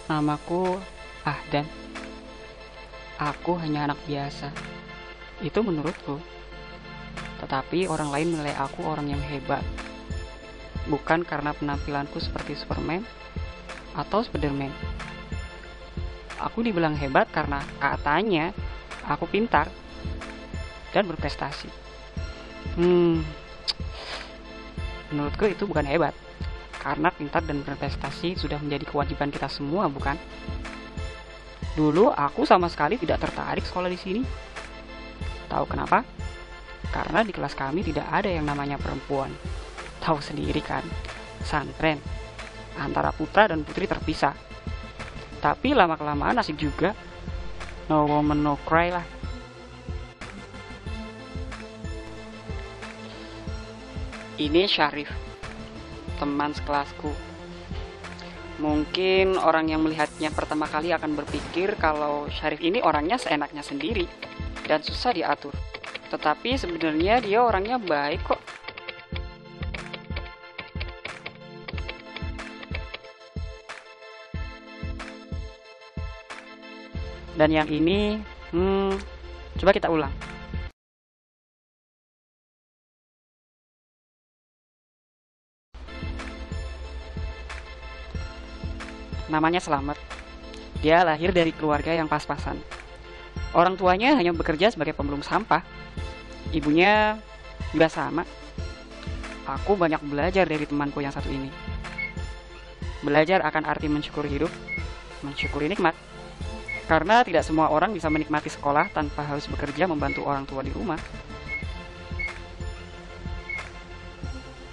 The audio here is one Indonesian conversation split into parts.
Namaku Ahdan. Aku hanya anak biasa. Itu menurutku. Tetapi orang lain menilai aku orang yang hebat. Bukan karena penampilanku seperti Superman atau Spiderman. Aku dibilang hebat karena katanya aku pintar dan berprestasi. Menurutku itu bukan hebat. Karena pintar dan berprestasi sudah menjadi kewajiban kita semua, bukan? Dulu aku sama sekali tidak tertarik sekolah di sini. Tahu kenapa? Karena di kelas kami tidak ada yang namanya perempuan. Tahu sendiri kan, pesantren antara putra dan putri terpisah. Tapi lama-kelamaan asik juga. No woman no cry lah. Ini Syarif, teman sekelasku. Mungkin orang yang melihatnya pertama kali akan berpikir kalau Syarif ini orangnya seenaknya sendiri dan susah diatur. Tetapi sebenarnya dia orangnya baik kok. Dan yang ini, coba kita ulang. Namanya Selamat. Dia lahir dari keluarga yang pas-pasan. Orang tuanya hanya bekerja sebagai pemulung sampah. Ibunya juga sama. Aku banyak belajar dari temanku yang satu ini. Belajar akan arti mensyukuri hidup, mensyukuri nikmat. Karena tidak semua orang bisa menikmati sekolah tanpa harus bekerja membantu orang tua di rumah.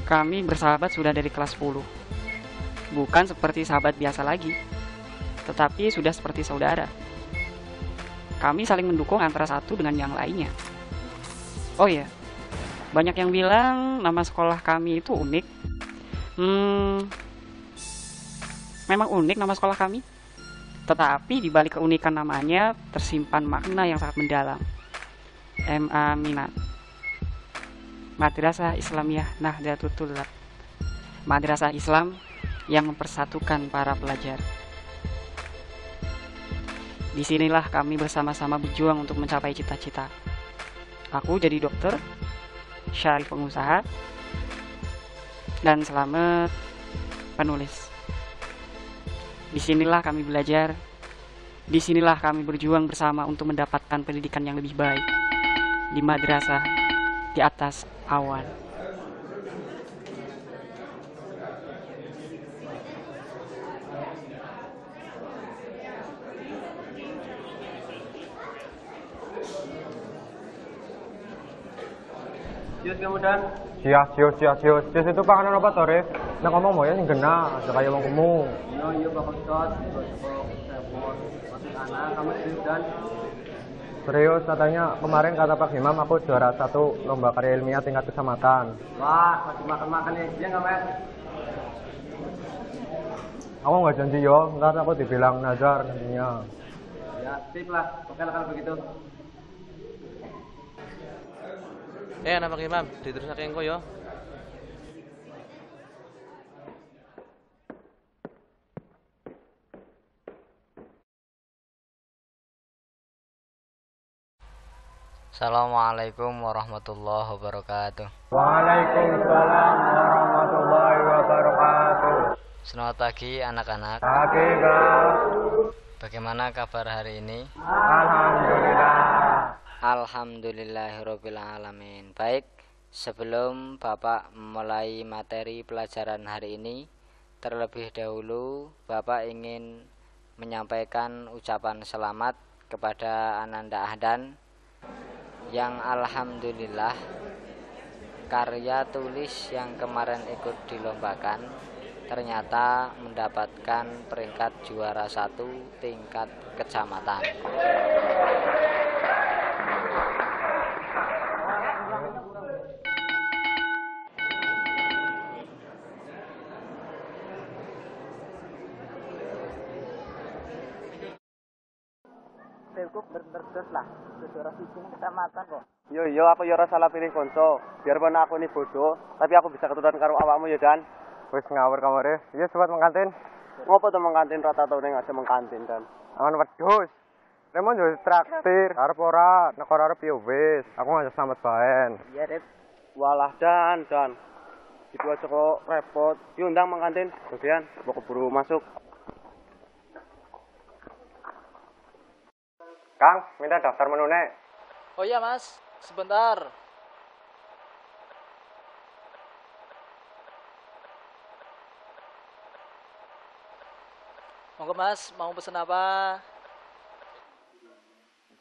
Kami bersahabat sudah dari kelas 10. Bukan seperti sahabat biasa lagi, tetapi sudah seperti saudara. Kami saling mendukung antara satu dengan yang lainnya. Oh ya, banyak yang bilang nama sekolah kami itu unik. Memang unik nama sekolah kami. Tetapi di balik keunikan namanya tersimpan makna yang sangat mendalam. MA Minat, Madrasah Islamiyah Nahdlatul Thulab. Madrasah Islam yang mempersatukan para pelajar. Disinilah kami bersama-sama berjuang untuk mencapai cita-cita. Aku jadi dokter, Syarif pengusaha, dan Selamat penulis. Disinilah kami belajar, disinilah kami berjuang bersama untuk mendapatkan pendidikan yang lebih baik di madrasah di atas awan. Cius kemudian. Cius itu panganan apa to, Rif? Nek ngomong mau ya sing genah, aja kaya wong kemu. Iya Pak Ustaz, masih anak kamu cius dan Serius, katanya kemarin kata Pak Imam aku juara 1 lomba karya ilmiah tingkat kecamatan. wah, masih makan nih, iya nggak Mas? Aku nggak janji yo, ntar aku dibilang nazar nantinya. Ya, sip lah, oke lah kalau begitu. Anak Pak Imam, diterusake engko yo. Assalamualaikum warahmatullahi wabarakatuh. Waalaikumsalam warahmatullahi wabarakatuh. Selamat pagi anak-anak. Pagi, Kak. Bagaimana kabar hari ini? Alhamdulillah. Alhamdulillahirabbil alamin. Baik, sebelum Bapak mulai materi pelajaran hari ini, terlebih dahulu Bapak ingin menyampaikan ucapan selamat kepada Ananda Ahdan yang alhamdulillah karya tulis yang kemarin ikut dilombakan ternyata mendapatkan peringkat juara 1 tingkat kecamatan. Yo aku yo ora salah pilih konco. Biarpun aku ini bodoh, tapi aku bisa keturunan karo awakmu ya Dan. Wis ngawur kamare. Iya sobat mengkantin. Ngopo to mengkantin rata tau ning aja mengkantin Dan. Aman wedhus. Lemon yo traktir. Arep ora, nek ora arep yo wis. Aku ngajak selamat baen. Iya, Rip. Walah Dan. Gitu aja kok repot. Yuk undang mengkantin. Bagian, mau keburu masuk. Kang, minta daftar menu nek. Oh iya mas, sebentar. Monggo mas, mau pesen apa?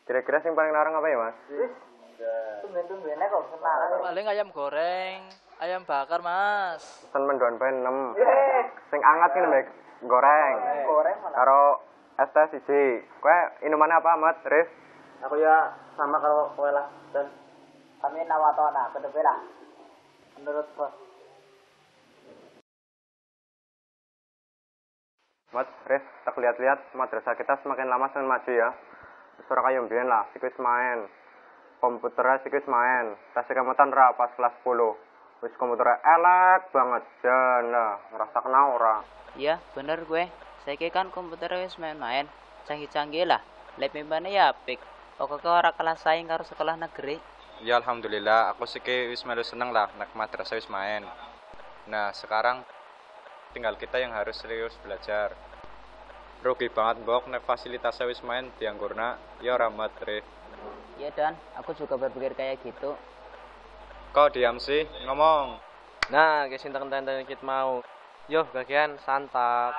Kira-kira sing paling larang apa ya, Mas? Paling ayam goreng, ayam bakar mas. Pesen mendoan bae 6. Sing anget ki mek goreng. Karo es teh siji. Kowe inumannya apa, Mat? Rif? Aku ya sama kalau kowe lah Dan. Kami nawatona, kedepe lah. Menurut bos. Mat, Rif, tak lihat-lihat madrasah kita semakin lama semakin maju ya. Suara kayu mbiyen lah, sikis main. Komputernya sikis main. Tes kemutan ra pas kelas 10. Wis komputernya elek banget jan lah, ngerasa kena ora. Iya, bener gue. Saya kan komputer wis main-main. Canggih-canggih lah. Lab mimpane ya apik. Pokoknya ora kalah saing karo sekolah negeri. Ya alhamdulillah, aku sih wis melu seneng lah nek madrasah wis main. Nah, sekarang tinggal kita yang harus serius belajar. Rugi banget mbok nek fasilitasnya wis main dianggurna, ya ora matre. Iya Dan, aku juga berpikir kayak gitu. Kau diam sih, ngomong. Nah, guys enten-enten dikit mau. Yo, bagian santap.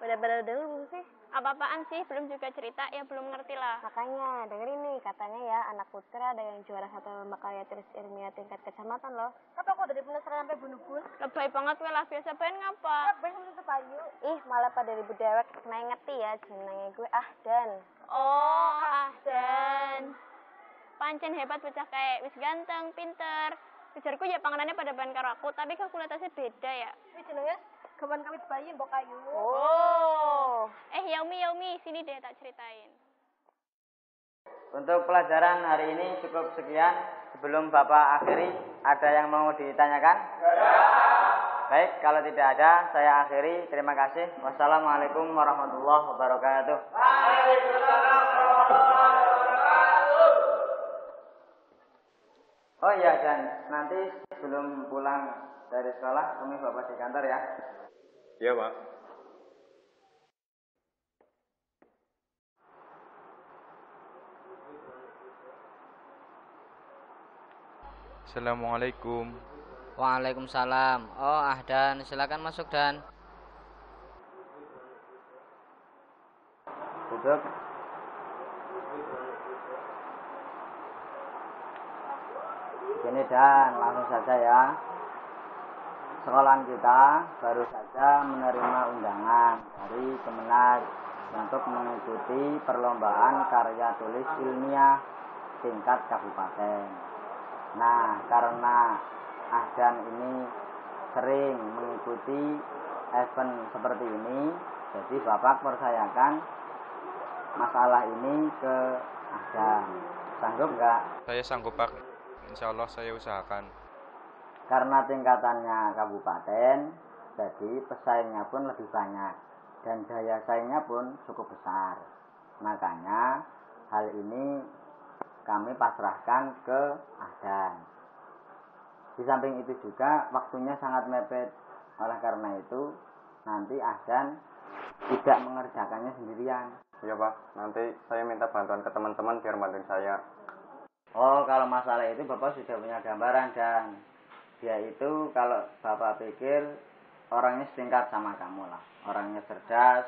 Bener-bener dulu sih. Apa-apaan sih? Belum juga cerita, ya belum ngerti lah. Makanya, dengerin nih, katanya ya anak putra ada yang juara 1 lomba karya tulis ilmiah tingkat kecamatan loh. Apa kok dari penasaran sampai bunuh-bunuh? Lebay banget weh lah, biasa pengen ngapa? Lebay sama sepayu. Ih, malah pada ribu dewek, nah ngerti ya, jenenge gue Ahdan. Oh, Ahdan. Pancen hebat bocah kayak wis ganteng, pinter. Ujarku ya panganannya pada ban karo aku, tapi kalkulasinya beda ya. Wih jenenge gawan kawit bayi mbok kayu. Oh. Yaumi, sini deh tak ceritain. Untuk pelajaran hari ini cukup sekian. Sebelum Bapak akhiri, ada yang mau ditanyakan? Baik, kalau tidak ada, saya akhiri. Terima kasih. Wassalamualaikum warahmatullahi wabarakatuh. Waalaikumsalam warahmatullahi wabarakatuh. Oh iya, dan nanti sebelum pulang dari sekolah, kami Bapak di kantor ya. Iya, Pak. Assalamualaikum. Waalaikumsalam. Oh, Ahdan, silakan masuk Dan. Duduk. Begini Dan, langsung saja ya. Sekolahan kita baru saja menerima undangan dari Kemenag untuk mengikuti perlombaan karya tulis ilmiah tingkat kabupaten. Nah, karena Ahdan ini sering mengikuti event seperti ini, jadi Bapak percayakan masalah ini ke Ahdan. Sanggup nggak? Saya sanggup, Pak. Insya Allah saya usahakan. Karena tingkatannya kabupaten, jadi pesaingnya pun lebih banyak dan daya saingnya pun cukup besar. Makanya hal ini kami pasrahkan ke Ahdan. Di samping itu juga waktunya sangat mepet. Oleh karena itu nanti Ahdan tidak mengerjakannya sendirian. Iya Pak, nanti saya minta bantuan ke teman-teman biar bantuin saya. Oh, kalau masalah itu Bapak sudah punya gambaran, dan dia itu kalau Bapak pikir orangnya setingkat sama kamu lah. Orangnya cerdas,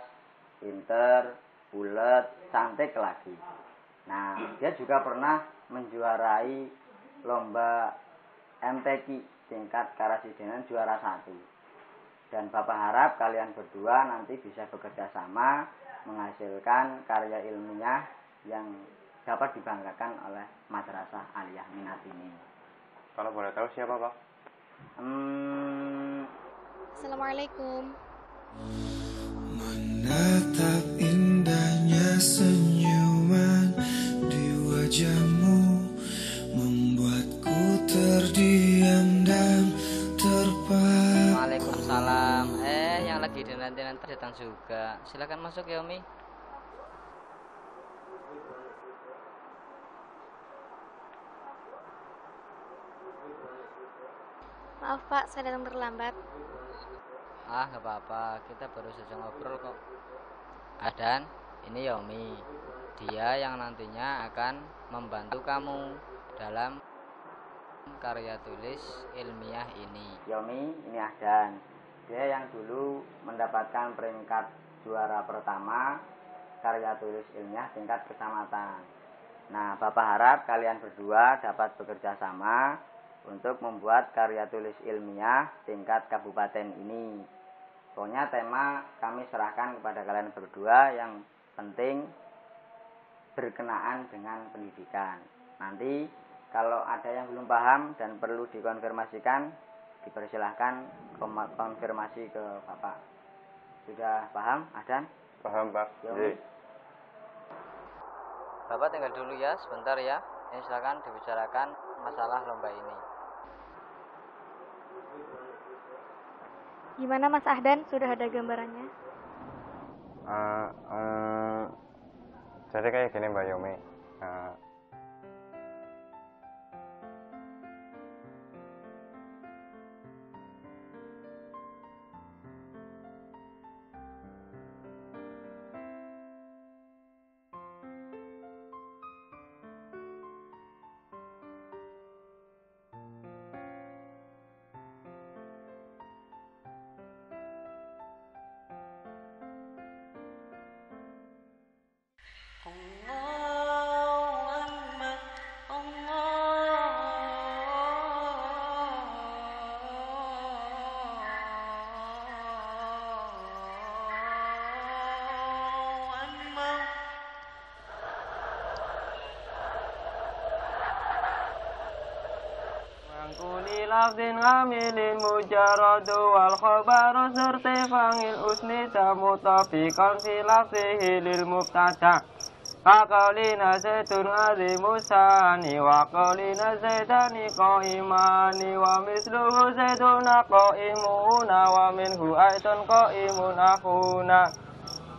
pinter, bulet, cantik lagi. Nah, dia juga pernah menjuarai lomba MTQ tingkat Karasidenan juara 1. Dan Bapak harap kalian berdua nanti bisa bekerja sama menghasilkan karya ilmiah yang dapat dibanggakan oleh Madrasah Aliyah Minat ini. Kalau boleh tahu siapa Pak? Assalamualaikum. Menatap indahnya senyuman di wajahmu, membuatku terdiam dan terpaku. Waalaikumsalam. Yang lagi dinanti-nanti datang juga. Silakan masuk ya Umi. Maaf Pak, saya datang terlambat. Gak apa-apa, kita baru saja ngobrol kok. Dan ini Yomi, dia yang nantinya akan membantu kamu dalam karya tulis ilmiah ini. Yomi, ini Ahdan. Dia yang dulu mendapatkan peringkat juara pertama karya tulis ilmiah tingkat kecamatan. Nah, Bapak harap kalian berdua dapat bekerja sama untuk membuat karya tulis ilmiah tingkat kabupaten ini. Pokoknya tema kami serahkan kepada kalian berdua, yang penting berkenaan dengan pendidikan. Nanti kalau ada yang belum paham dan perlu dikonfirmasikan, dipersilahkan konfirmasi ke Bapak. Sudah paham, Ahdan? Paham Pak. Yomi. Bapak tinggal dulu ya, sebentar ya. Ini silakan dibicarakan masalah lomba ini. Gimana Mas Ahdan? Sudah ada gambarannya? Jadi kayak gini Mbak Yomi. lafdin ghamilin mujarradu wal khabaru surtifangil usni tamutafiqan fi lafzihi lil mubtada Qaqalina zaitun azimu sani wa qalina zaitani qaimani wa misluhu zaituna qaimuna wa minhu aitun qaimun akhuna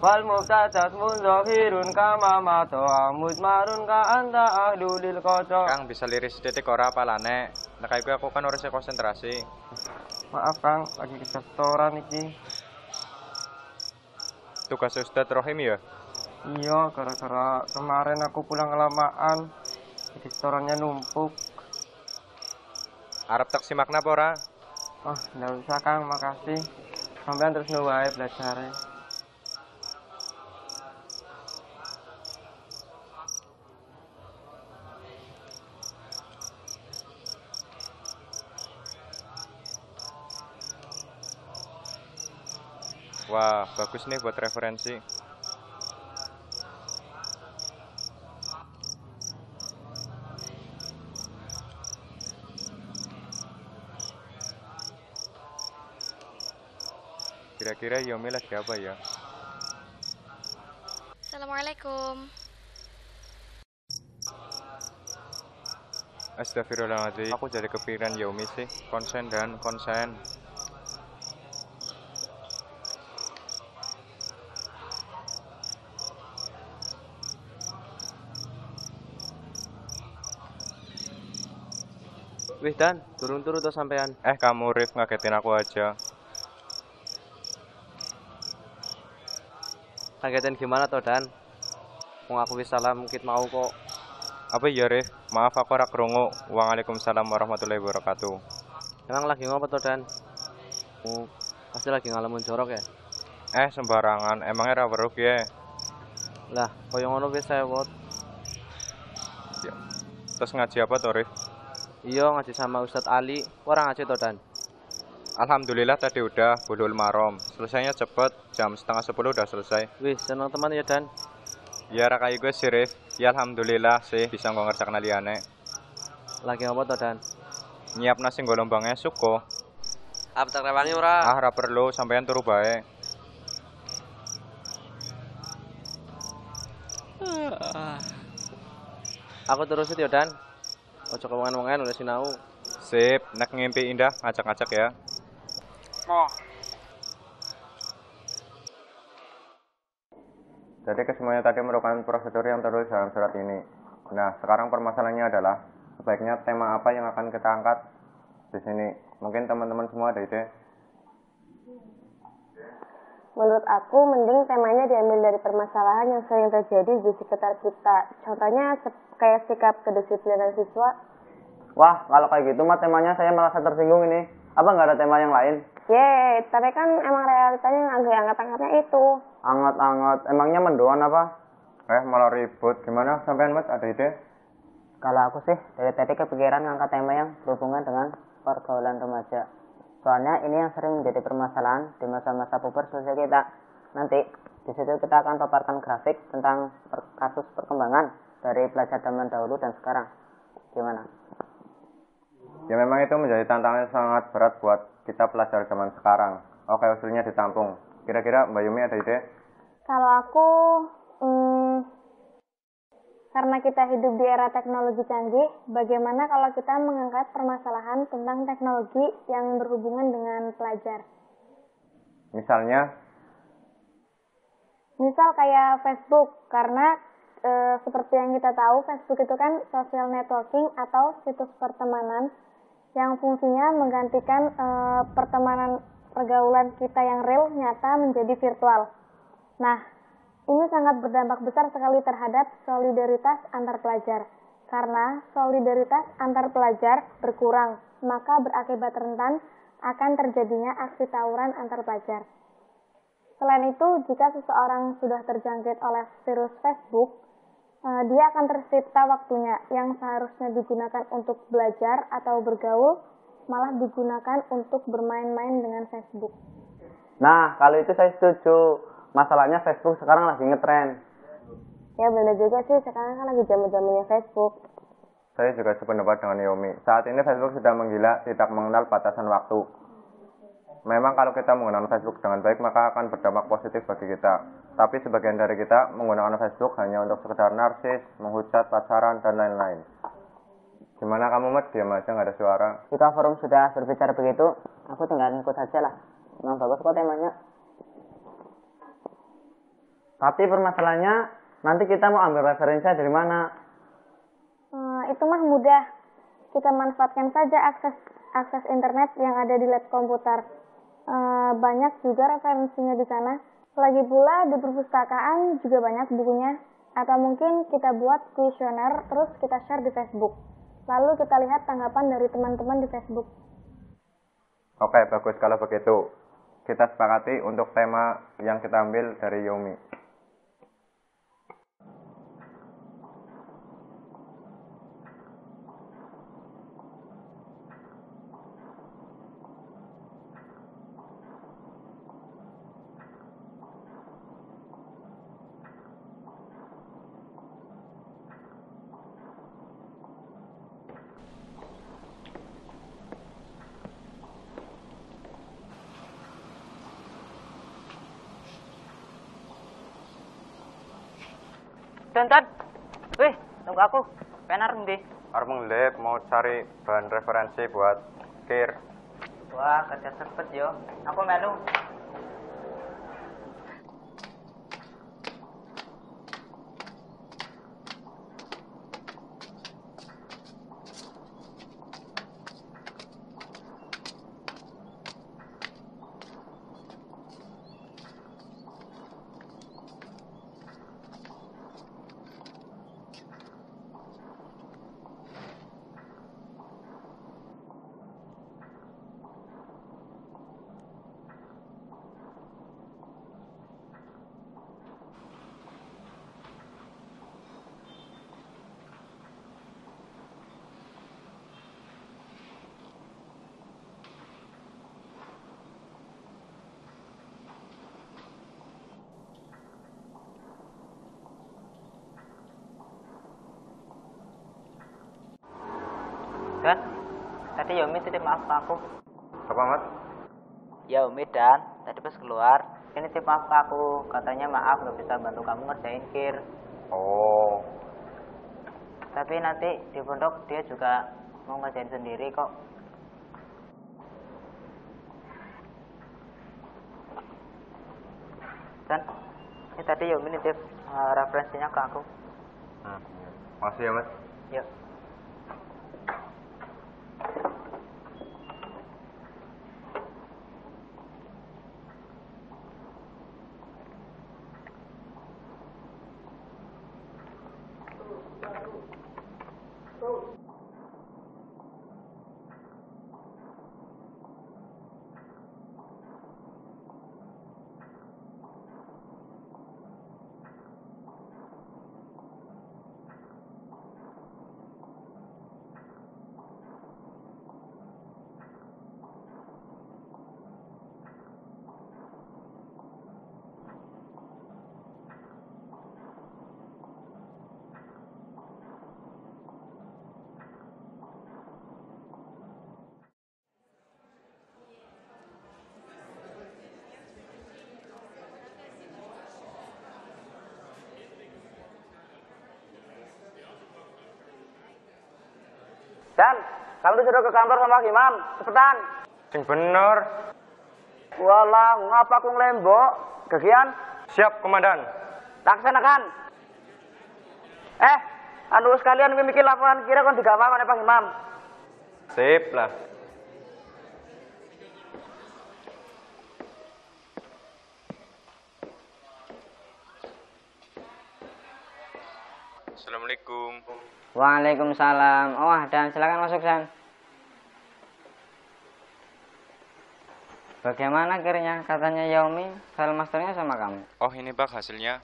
wal mubtada munzahirun kama mato mudmarun ka anta ahlulil qada. Kang bisa liris titik ora apalane. Nek aku kan harus konsentrasi. Maaf Kang, lagi ke setoran iki. Tugas Ustadz Rohim ya? Iya, gara-gara kemarin aku pulang kelamaan, jadi setorannya numpuk. Arab tak simak napa ora? Oh, nggak usah Kang, makasih. Sampean terus wae belajarnya. Wah, bagus nih buat referensi. Kira-kira Yomi lagi apa ya? Assalamualaikum. Astagfirullahaladzim, aku jadi kepikiran Yaumi sih. Konsen dan konsen. Wih Dan, turun-turun tuh sampean. Kamu Rif ngagetin aku aja. Kagetin gimana toh Dan? Mau aku wis salam kit mau kok. Apa ya Rif? Maaf aku ora krungu. Waalaikumsalam warahmatullahi wabarakatuh. Emang lagi ngopo toh Dan? Pasti lagi ngalamun jorok ya? Sembarangan, emangnya ra weruh ya? Lah, koyo ngono wis sewot. Ya. Terus ngaji apa toh Rif? Iya, ngaji sama Ustadz Ali. Orang ngaji toh Dan? Alhamdulillah tadi udah Bulughul Maram. Selesainya cepet, jam 9:30 udah selesai. Wih, seneng teman ya Dan. Ya ra kayak gue sih Rif. Ya alhamdulillah sih bisa ngerjakan liyane. Lagi ngopo toh Dan? Nyiap nasi golombangnya suko. Apa tak rewangi ora? Ra perlu, sampean turu bae. Aku terusin ya Dan. Ojo kewangan-wangan udah sinau. Sip, nek ngimpi indah ngajak-ngajak ya. Jadi kesemuanya tadi merupakan prosedur yang tertulis dalam surat ini. Nah, sekarang permasalahannya adalah sebaiknya tema apa yang akan kita angkat di sini. Mungkin teman-teman semua ada ide? Menurut aku, mending temanya diambil dari permasalahan yang sering terjadi di sekitar kita. Contohnya kayak sikap kedisiplinan siswa. Wah, kalau kayak gitu mah temanya saya merasa tersinggung ini. Apa nggak ada tema yang lain? Yeay, tapi kan emang realitanya yang agak angkat-angkatnya itu. Anget-anget, emangnya mendoan apa? Malah ribut. Gimana sampean Mas, ada ide? Kalau aku sih, dari tadi kepikiran ngangkat tema yang berhubungan dengan pergaulan remaja. Soalnya ini yang sering menjadi permasalahan di masa-masa puber sosial kita. Nanti, di situ kita akan paparkan grafik tentang kasus perkembangan dari pelajar zaman dahulu dan sekarang. Gimana? Ya memang itu menjadi tantangan yang sangat berat buat kita pelajar zaman sekarang. Oke, usulnya ditampung. Kira-kira Mbak Yumi ada ide? Kalau aku, karena kita hidup di era teknologi canggih, bagaimana kalau kita mengangkat permasalahan tentang teknologi yang berhubungan dengan pelajar? Misalnya? Misal kayak Facebook, karena seperti yang kita tahu, Facebook itu kan social networking atau situs pertemanan yang fungsinya menggantikan pertemanan pergaulan kita yang real nyata menjadi virtual. Nah, ini sangat berdampak besar sekali terhadap solidaritas antar pelajar. Karena solidaritas antar pelajar berkurang, maka berakibat rentan akan terjadinya aksi tawuran antar pelajar. Selain itu, jika seseorang sudah terjangkit oleh virus Facebook, dia akan tersita waktunya yang seharusnya digunakan untuk belajar atau bergaul, malah digunakan untuk bermain-main dengan Facebook. Nah, kalau itu saya setuju. Masalahnya Facebook sekarang lagi ngetren. Ya benar juga sih, sekarang kan lagi zaman-zamannya Facebook. Saya juga sependapat dengan Yomi. Saat ini Facebook sudah menggila, tidak mengenal batasan waktu. Memang kalau kita menggunakan Facebook dengan baik, maka akan berdampak positif bagi kita. Tapi sebagian dari kita menggunakan Facebook hanya untuk sekedar narsis, menghujat, pacaran, dan lain-lain. Gimana kamu, Mat? Diam aja, nggak ada suara. Jika forum sudah berbicara begitu, aku tinggal ikut saja lah. Memang bagus kok temanya. Tapi permasalahannya, nanti kita mau ambil referensi dari mana? Itu mah mudah. Kita manfaatkan saja akses internet yang ada di lab komputer. Banyak juga referensinya di sana. Lagi pula di perpustakaan juga banyak bukunya. Atau mungkin kita buat kuesioner terus kita share di Facebook. Lalu kita lihat tanggapan dari teman-teman di Facebook. Oke, bagus kalau begitu. Kita sepakati untuk tema yang kita ambil dari Yomi. Dan, wih, tunggu aku. Penar ndi? Arep ngelip mau cari bahan referensi buat kir. Wah, kerja cepet yo. Aku melu. Dan tadi Yomi titip maaf ke aku. Apa, Mat? Yomi Dan tadi pas keluar ini titip maaf ke aku, katanya maaf nggak bisa bantu kamu ngerjain kir. Oh. Tapi nanti di pondok dia juga mau ngerjain sendiri kok. Dan ini tadi Yomi nitip referensinya ke aku. Makasih ya, Mas. Yuk. Dan, kamu disuruh ke kantor sama Imam, cepetan. Sing bener. Walah, ngapa aku ngelembok? Gagian? Siap, Komandan. Laksanakan. Anu sekalian mikir laporan kira kon digawa oleh Pak Imam. Sip lah. Assalamualaikum. Waalaikumsalam. Oh, Dan silakan masuk, Dan. Bagaimana akhirnya? Katanya Yaomi, file masternya sama kamu. Oh, ini Pak hasilnya.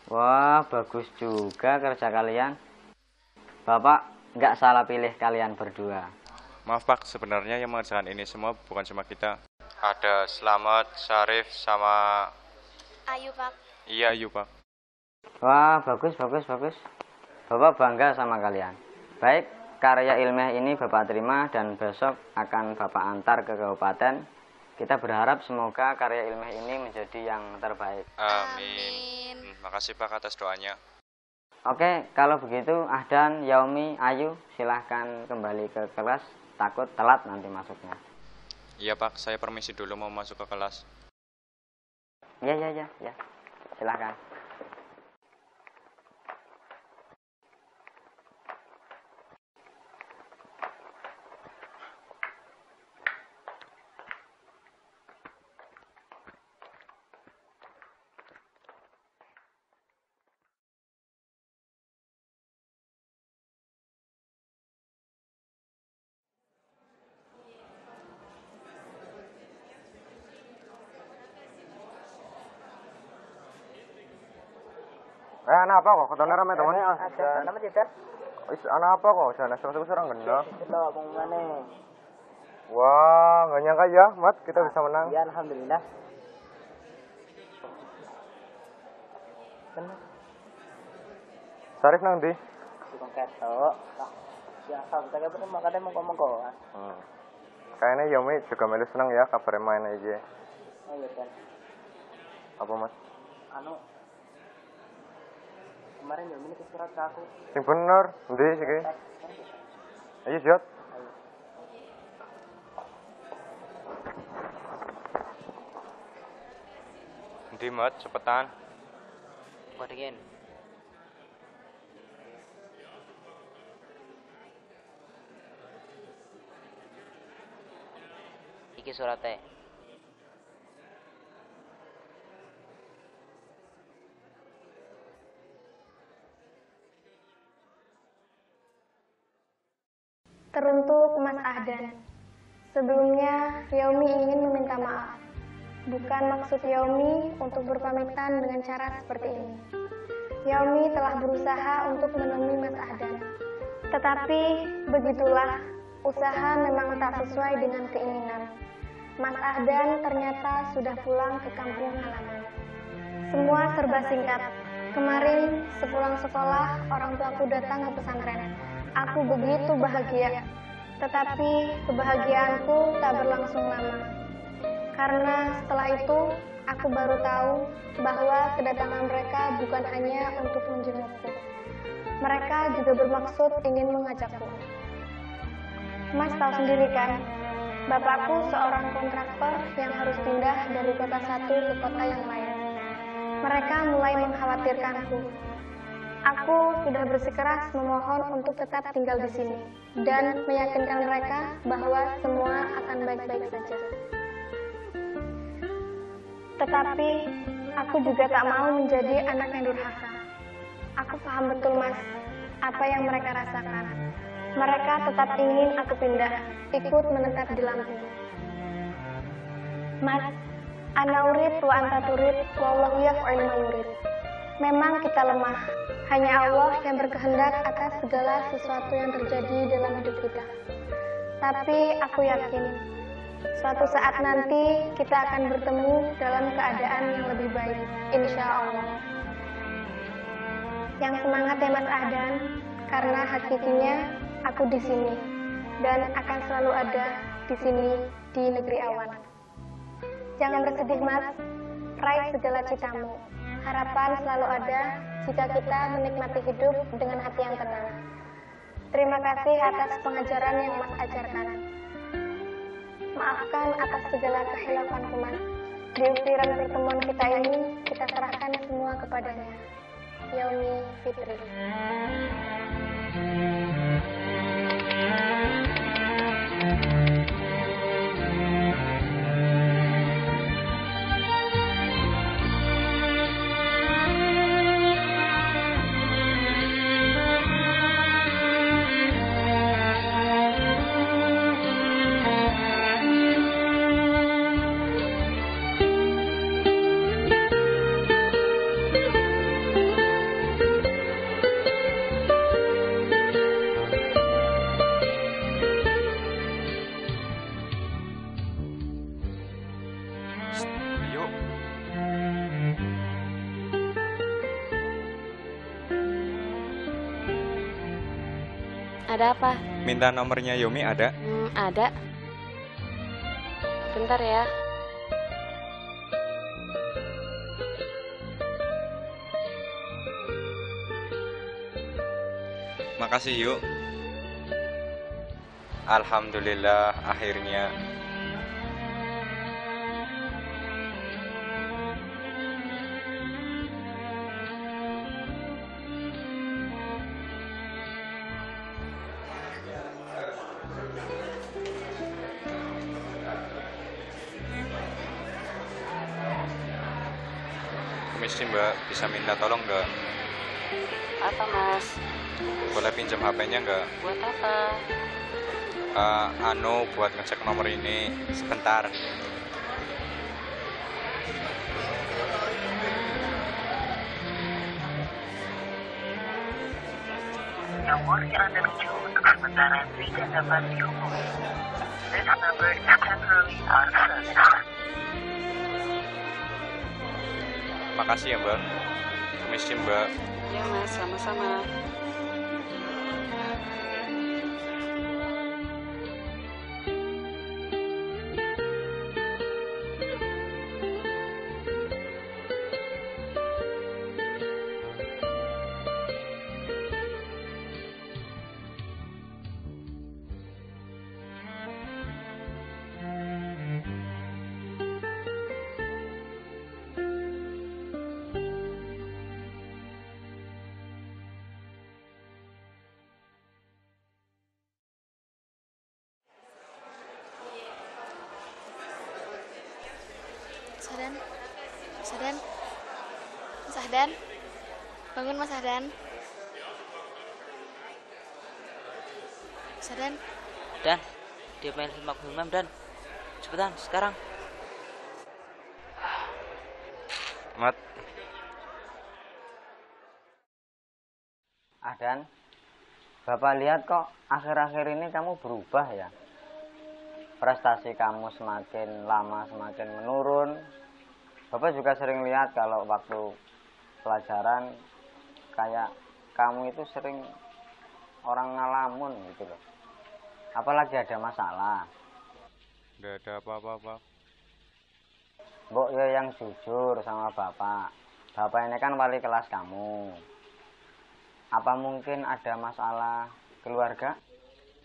Wah, bagus juga kerja kalian. Bapak nggak salah pilih kalian berdua. Maaf Pak, sebenarnya yang mengerjakan ini semua bukan cuma kita. Ada Slamet, Syarif, sama Ayu, Pak. Iya, Ayu Pak. Wah, bagus. Bapak bangga sama kalian. Baik, karya ilmiah ini Bapak terima dan besok akan Bapak antar ke kabupaten. Kita berharap semoga karya ilmiah ini menjadi yang terbaik. Amin. Makasih Pak atas doanya. Oke, kalau begitu Ahdan, Yaomi, Ayu silahkan kembali ke kelas. Takut telat nanti masuknya. Iya Pak, saya permisi dulu mau masuk ke kelas. Ya. Silahkan. Anak apa kok? Ketone rame teman. Nama Jidan? Wis anak apa kok? Jane sesuatu orang genah. Kita pengumumannya. Wah, nggak nyangka ya, Mat, kita bisa menang. Ya, alhamdulillah. Syarif nang ndi? Tukang ketok. Biasa kita ketemu makanya mongko-mongko. Kayaknya Yomi juga melu seneng ya kabar main aja. Oh iya, Dan. Apa mas? Anu, kemarin Yomi ini surat ke aku. Sing bener, endi siki? Ayo Jot. Endi Mat, cepetan. Buat again. Iki surate. Teruntuk Mas Ahdan. Sebelumnya, Yaumi ingin meminta maaf. Bukan maksud Yaumi untuk berpamitan dengan cara seperti ini. Yaumi telah berusaha untuk menemui Mas Ahdan. Tetapi, begitulah, usaha memang tak sesuai dengan keinginan. Mas Ahdan ternyata sudah pulang ke kampung halaman. Semua serba singkat. Kemarin, sepulang sekolah, orang tuaku datang ke pesantren. Aku begitu bahagia, tetapi kebahagiaanku tak berlangsung lama. Karena setelah itu, aku baru tahu bahwa kedatangan mereka bukan hanya untuk menjengukku. Mereka juga bermaksud ingin mengajakku. Mas tahu sendiri kan, bapakku seorang kontraktor yang harus pindah dari kota satu ke kota yang lain. Mereka mulai mengkhawatirkanku. Aku sudah bersikeras memohon untuk tetap tinggal di sini dan meyakinkan mereka bahwa semua akan baik-baik saja. Tetapi aku juga tak mau menjadi anak yang durhaka. Aku paham betul Mas, apa yang mereka rasakan. Mereka tetap ingin aku pindah, ikut menetap di Lampung. Mas, ana urid wa anta turid, wallahu yaf'al ma yurid. Memang kita lemah, hanya Allah yang berkehendak atas segala sesuatu yang terjadi dalam hidup kita. Tapi aku yakin, suatu saat nanti kita akan bertemu dalam keadaan yang lebih baik, insya Allah. Yang semangat ya Mas Ahdan, karena hakikinya aku di sini dan akan selalu ada di sini di negeri awan. Jangan bersedih Mas, raih segala citamu. Harapan selalu ada jika kita menikmati hidup dengan hati yang tenang. Terima kasih atas pengajaran yang Mas ajarkan. Maafkan atas segala kehilafanku Mas. Di usiran pertemuan kita ini, kita serahkan semua kepadanya. Yaumi Fitri. Yuk. Ada apa? Minta nomornya Yomi ada? Ada. Bentar ya. Makasih yuk. Alhamdulillah akhirnya. Permisi Mbak, bisa minta tolong nggak? Apa Mas? Boleh pinjam HP-nya nggak? Buat apa? Buat ngecek nomor ini sebentar. Nomor yang Anda tuju untuk sementara tidak dapat dihubungi. This number is temporarily out of service. Makasih ya Mbak. Permisi Mbak. Ya Mas, sama-sama. Ahdan. Mas Ahdan. Mas Ahdan. Bangun Mas Ahdan. Mas Ahdan. Dan dia main sama aku Imam dan cepetan sekarang. Mat, Ahdan, Bapak lihat kok akhir-akhir ini kamu berubah ya. Prestasi kamu semakin lama semakin menurun. Bapak juga sering lihat kalau waktu pelajaran kayak kamu itu sering orang ngalamun gitu loh. Apalagi ada masalah. Nggak ada apa-apa, Pak. Mbok ya yang jujur sama Bapak. Bapak ini kan wali kelas kamu. Apa mungkin ada masalah keluarga?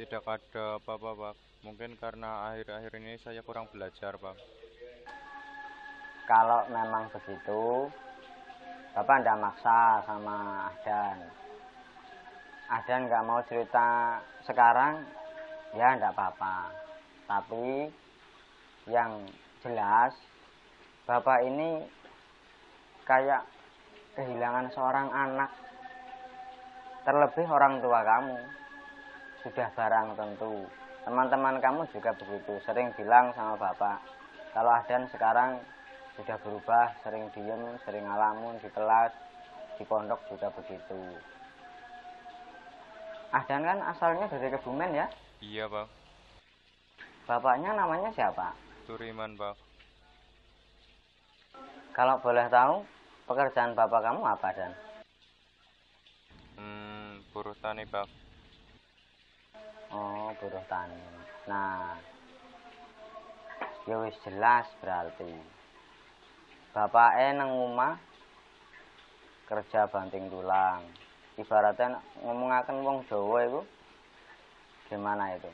Tidak ada apa-apa, Pak. Mungkin karena akhir-akhir ini saya kurang belajar, Pak. Kalau memang begitu, Bapak tidak maksa sama Ahdan. Ahdan nggak mau cerita sekarang, ya tidak apa-apa. Tapi yang jelas, Bapak ini kayak kehilangan seorang anak. Terlebih orang tua kamu. Sudah barang tentu. Teman-teman kamu juga begitu. Sering bilang sama Bapak, kalau Ahdan sekarang sudah berubah, sering diem, sering ngalamun di kelas, di pondok juga begitu. Ahdan kan asalnya dari Kebumen ya? Iya, Pak. Bapaknya namanya siapa? Turiman, Pak. Kalau boleh tahu, pekerjaan bapak kamu apa, Dan? Buruh tani, Pak. Oh, buruh tani. Nah, ya wis jelas berarti. Bapaknya nang omah kerja banting tulang. Ibaratnya ngomongaken wong Jawa itu gimana itu?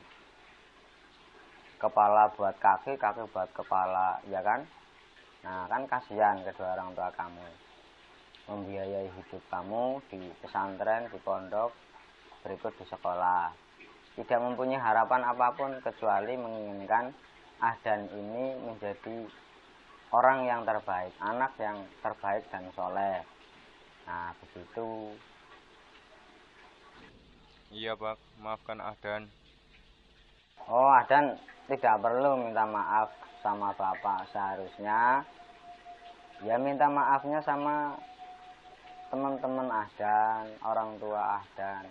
Kepala buat kaki, kaki buat kepala, ya kan? Nah, kan kasihan kedua orang tua kamu. Membiayai hidup kamu di pesantren, di pondok, berikut di sekolah. Tidak mempunyai harapan apapun kecuali menginginkan Ahdan ini menjadi orang yang terbaik, anak yang terbaik dan soleh. Nah, begitu. Iya, Pak. Maafkan Ahdan. Oh, Ahdan tidak perlu minta maaf sama Bapak. Seharusnya ya minta maafnya sama teman-teman Ahdan, orang tua Ahdan.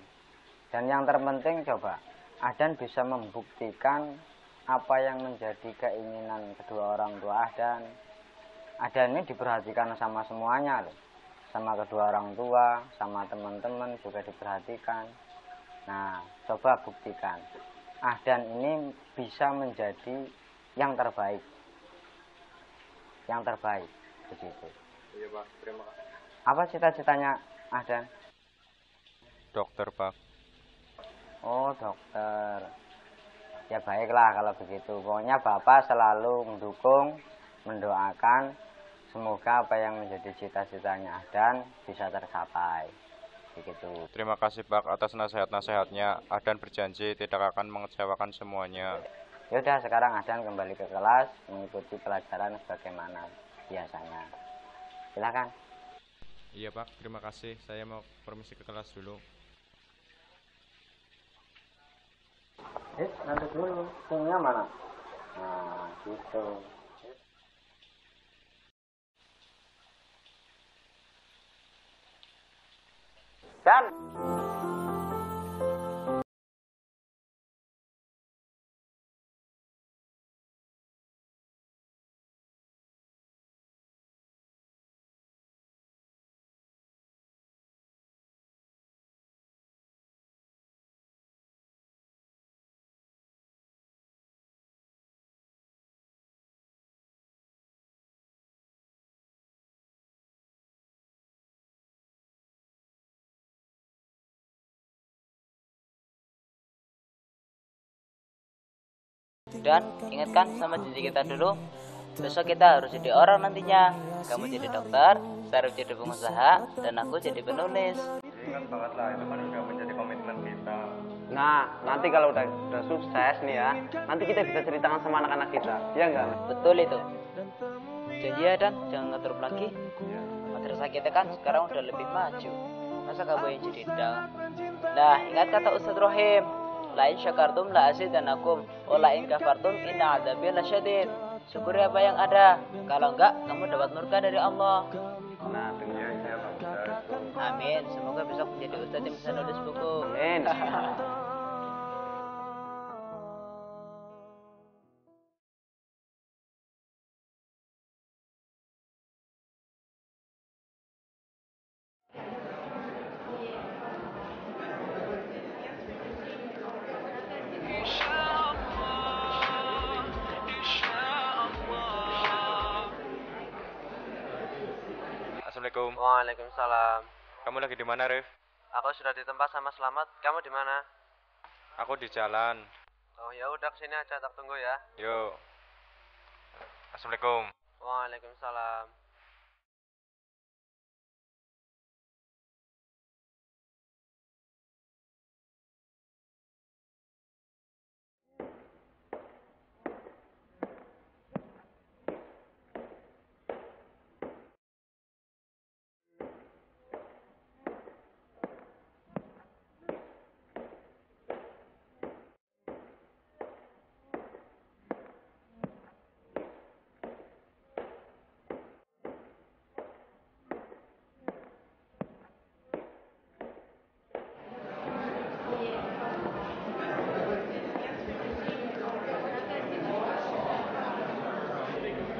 Dan yang terpenting coba Ahdan bisa membuktikan apa yang menjadi keinginan kedua orang tua Ahdan. Ahdan ini diperhatikan sama semuanya loh. Sama kedua orang tua, sama teman-teman juga diperhatikan. Nah, coba buktikan. Ahdan ini bisa menjadi yang terbaik. Yang terbaik, begitu. Iya, Pak. Terima kasih. Apa cita-citanya Ahdan? Dokter, Pak. Oh, dokter. Ya baiklah kalau begitu. Pokoknya Bapak selalu mendukung, mendoakan semoga apa yang menjadi cita-citanya Ahdan bisa tercapai. Begitu. Terima kasih, Pak, atas nasihat-nasihatnya. Ahdan berjanji tidak akan mengecewakan semuanya. Yaudah, sekarang Ahdan kembali ke kelas mengikuti pelajaran sebagaimana biasanya. Silakan. Iya, Pak. Terima kasih. Saya mau permisi ke kelas dulu. Nanti dulu. Punya mana? Nah, gitu. Dan Dan ingatkan sama janji kita dulu, besok kita harus jadi orang nantinya. Kamu jadi dokter, Sarif jadi pengusaha, dan aku jadi penulis. Ingat banget lah, itu kan udah menjadi komitmen kita. Nah, nanti kalau udah sukses nih ya, nanti kita bisa ceritakan sama anak-anak kita, ya enggak? Betul itu. Janji ya Dan, jangan ngetruk lagi. Madrasah kita kan sekarang udah lebih maju. Masa kamu yang jadi down? Nah, ingat kata Ustadz Rohim, lain syakartum la azidanakum, wa lain kafartum inna adzabi lasyadid. Syukuri apa yang ada. Kalau enggak, kamu dapat murka dari Allah. Nah, tinggi aja Pak Ustadz. Amin. Semoga besok menjadi ustadz yang bisa nulis buku. Amin. Assalamualaikum. Waalaikumsalam. Kamu lagi di mana, Rif? Aku sudah di tempat sama Selamat. Kamu di mana? Aku di jalan. Oh ya udah kesini aja, tak tunggu ya. Yuk. Assalamualaikum. Waalaikumsalam.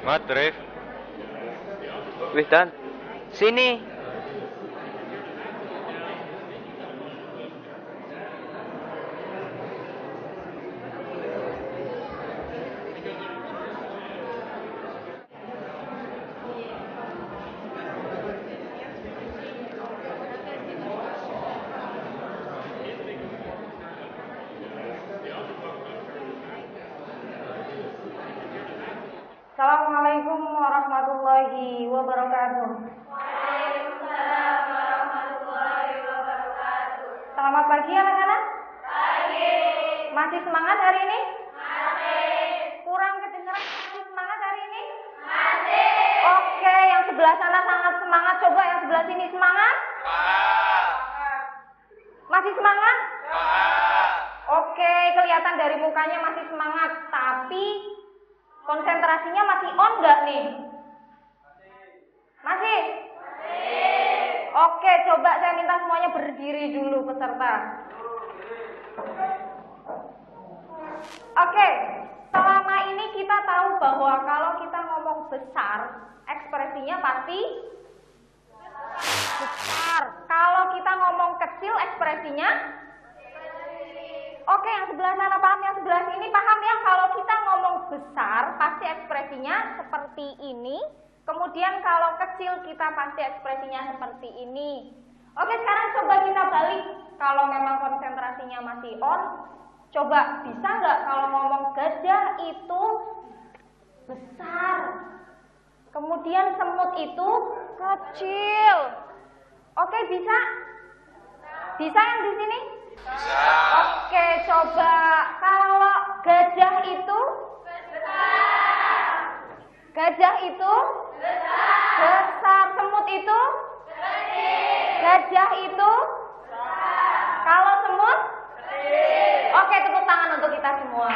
Mat, Rif. Wih Dan, sini. Assalamualaikum warahmatullahi wabarakatuh. Waalaikumsalam warahmatullahi wabarakatuh. Selamat pagi anak-anak. Pagi. Masih semangat hari ini? Masih. Kurang kedengeran masih semangat hari ini? Masih. Oke, yang sebelah sana sangat semangat. Coba yang sebelah sini semangat? Masih semangat? Oke, kelihatan dari mukanya masih semangat. Tapi konsentrasinya masih on nggak nih? Masih? Oke, coba saya minta semuanya berdiri dulu peserta. Oke, selama ini kita tahu bahwa kalau kita ngomong besar, ekspresinya pasti besar. Kalau kita ngomong kecil, ekspresinya oke, yang sebelah sana paham, yang sebelah sini paham ya. Kalau kita ngomong besar, pasti ekspresinya seperti ini. Kemudian kalau kecil, kita pasti ekspresinya seperti ini. Oke, sekarang coba kita balik. Kalau memang konsentrasinya masih on, coba bisa nggak kalau ngomong gajah itu besar. Kemudian semut itu kecil. Oke, bisa? Bisa yang di sini? Oke, coba kalau gajah itu besar. Gajah itu besar. Semut itu kecil. Gajah itu besar. Kalau semut kecil. Oke, tepuk tangan untuk kita semua.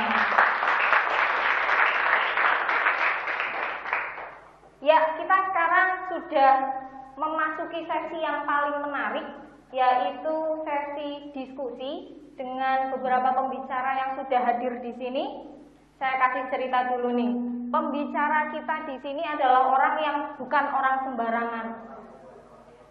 Ya, kita sekarang sudah memasuki sesi yang paling menarik, yaitu sesi diskusi dengan beberapa pembicara yang sudah hadir di sini. Saya kasih cerita dulu nih. Pembicara kita di sini adalah orang yang bukan orang sembarangan.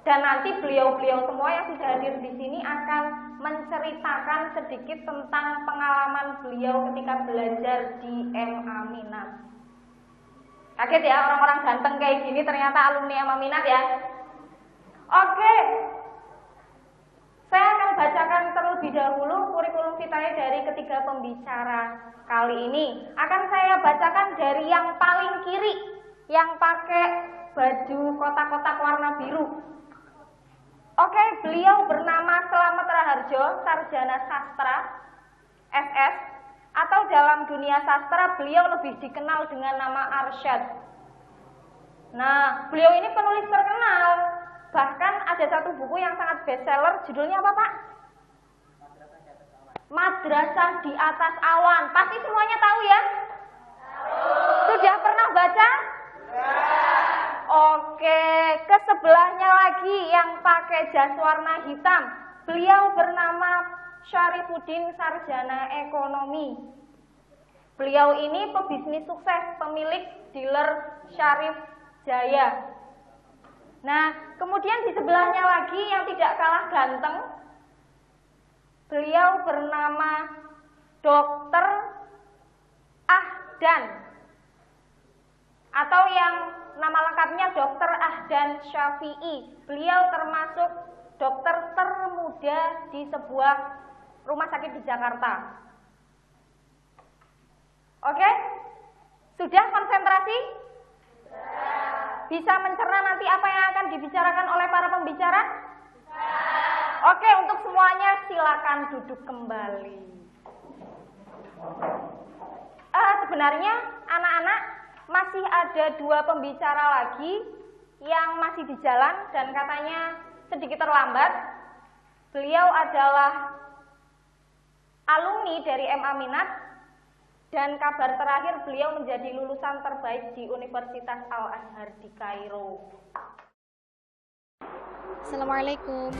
Dan nanti beliau-beliau semua yang sudah hadir di sini akan menceritakan sedikit tentang pengalaman beliau ketika belajar di MA Minat. Kaget ya, orang-orang ganteng kayak gini ternyata alumni MA Minat ya. Oke. Saya akan bacakan terlebih dahulu kurikulum vitae dari ketiga pembicara kali ini. Akan saya bacakan dari yang paling kiri, yang pakai baju kotak-kotak warna biru. Oke, beliau bernama Slamet Raharjo, sarjana sastra, SS, atau dalam dunia sastra beliau lebih dikenal dengan nama Arsyad. Nah, beliau ini penulis terkenal. Bahkan ada satu buku yang sangat bestseller, judulnya apa Pak? Madrasah di Atas Awan. Pasti semuanya tahu ya? Sudah pernah baca? Oke, ke sebelahnya lagi yang pakai jas warna hitam. Beliau bernama Syarifuddin Sarjana Ekonomi. Beliau ini pebisnis sukses, pemilik dealer Syarif Jaya. Nah, kemudian di sebelahnya lagi yang tidak kalah ganteng, beliau bernama Dr. Ahdan, atau yang nama lengkapnya Dr. Ahdan Syafi'i. Beliau termasuk dokter termuda di sebuah rumah sakit di Jakarta. Oke? Sudah konsentrasi? Bisa mencerna nanti apa yang akan dibicarakan oleh para pembicara? Oke, untuk semuanya silakan duduk kembali. Sebenarnya anak-anak masih ada 2 pembicara lagi yang masih di jalan dan katanya sedikit terlambat. Beliau adalah alumni dari MA Minat dan kabar terakhir beliau menjadi lulusan terbaik di Universitas Al-Azhar di Kairo. Assalamualaikum.